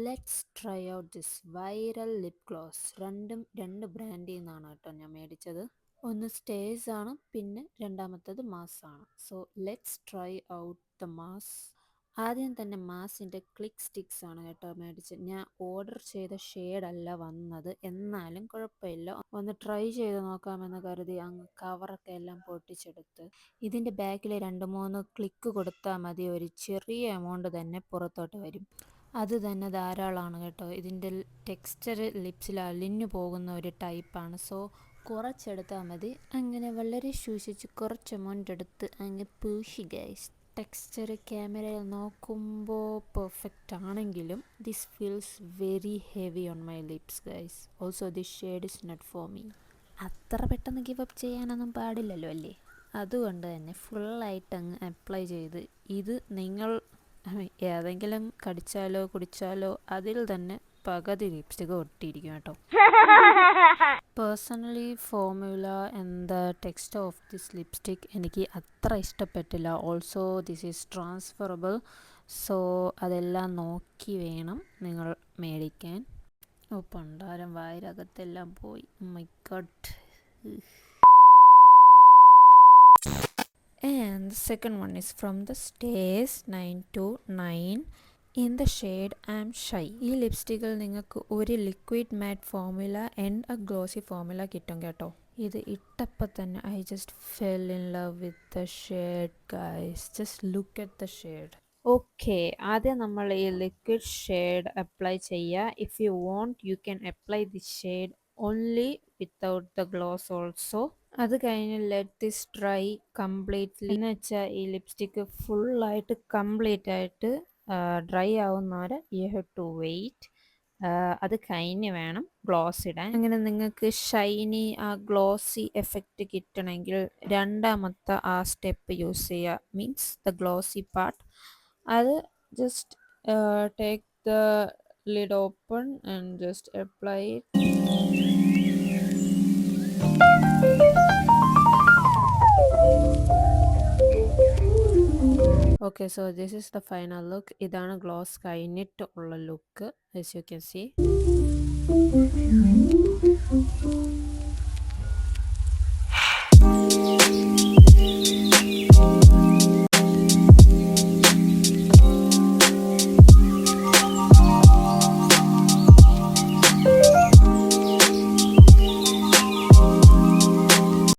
Let's try out this viral lip gloss. രണ്ട് ബ്രാൻഡിൽ നിന്നാണ് കേട്ടോ ഞാൻ മേടിച്ചത്. ഒന്ന് സ്റ്റേഴ്സ് ആണ്, പിന്നെ രണ്ടാമത്തത് മാസ് ആണ്. So let's try out the mass. ആദ്യം തന്നെ മാസിൻ്റെ ക്ലിക്ക് സ്റ്റിക്സ് ആണ് കേട്ടോ മേടിച്ചത്. ഞാൻ ഓർഡർ ചെയ്ത ഷെയ്ഡല്ല വന്നത്, എന്നാലും കുഴപ്പമില്ല, ഒന്ന് ട്രൈ ചെയ്ത് നോക്കാമെന്ന് കരുതി അങ്ങ് കവറൊക്കെ എല്ലാം പൊട്ടിച്ചെടുത്ത് ഇതിൻ്റെ ബാക്കിൽ 2-3 ക്ലിക്ക് കൊടുത്താൽ മതി, ഒരു ചെറിയ എമൗണ്ട് തന്നെ പുറത്തോട്ട് വരും. അത് തന്നെ ധാരാളമാണ് കേട്ടോ. ഇതിൻ്റെ ടെക്സ്ചർ ലിപ്സിൽ അലിഞ്ഞു പോകുന്ന ഒരു ടൈപ്പാണ്. സോ കുറച്ചെടുത്താൽ മതി. അങ്ങനെ വളരെ സൂക്ഷിച്ച് കുറച്ച് എമൗണ്ട് എടുത്ത് അങ്ങ് പൂശി ഗൈസ്. ടെക്സ്ചർ ക്യാമറയിൽ നോക്കുമ്പോൾ പെർഫെക്റ്റ് ആണെങ്കിലും this feels very heavy on my lips guys. Also this shade is not for me. അത്ര പെട്ടെന്ന് ഗിവ് അപ്പ് ചെയ്യാനൊന്നും പാടില്ലല്ലോ അല്ലേ? അതുകൊണ്ട് തന്നെ ഫുള്ളായിട്ട് അങ്ങ് അപ്ലൈ ചെയ്ത് ഇത് നിങ്ങൾ ഏതെങ്കിലും കടിച്ചാലോ കുടിച്ചാലോ അതിൽ തന്നെ പകുതി ലിപ്സ്റ്റിക് ഒട്ടിയിരിക്കും കേട്ടോ. Personally formula and the text of this lipstick എനിക്ക് അത്ര ഇഷ്ടപ്പെട്ടില്ല. Also this is transferable. So അതെല്ലാം നോക്കി വേണം നിങ്ങൾ മേടിക്കാൻ. ഓ പണ്ടാരം, വായിരകത്തെല്ലാം പോയി. My God. And the second one is from the Stays 929 in the shade I'm Shy. ഈ ലിപ്സ്റ്റിക്കിൽ നിങ്ങൾക്ക് ഒരു liquid matte formula and a glossy formula കിട്ടും കേട്ടോ. ഇത് ഇട്ടപ്പോൾ തന്നെ I just fell in love with the shade guys. Just look at the shade. Okay, ആദ്യം നമ്മൾ ഈ ലിക്വിഡ് ഷെയ്ഡ് അപ്ലൈ ചെയ്യുക. If you want you can apply the shade only without the gloss also. അത് കഴിഞ്ഞ് let this dry completely. എന്ന് വെച്ചാൽ ഈ lipstick ഫുള്ളായിട്ട് കംപ്ലീറ്റ് ആയിട്ട് ഡ്രൈ ആവുന്നവരെ യു ഹാവ് ടു വെയിറ്റ്. അത് കഴിഞ്ഞ് വേണം ഗ്ലോസ് ഇടാൻ. അങ്ങനെ നിങ്ങൾക്ക് ഷൈനി ആ ഗ്ലോസി എഫക്റ്റ് കിട്ടണമെങ്കിൽ രണ്ടാമത്തെ ആ സ്റ്റെപ്പ് യൂസ് ചെയ്യുക. Means the glossy part. അത് just take the lid open and just apply it. Okay, so this is the final look. ഇതാണ് ഗ്ലോസ് കഴിഞ്ഞിട്ട് ഉള്ള look. As you can see.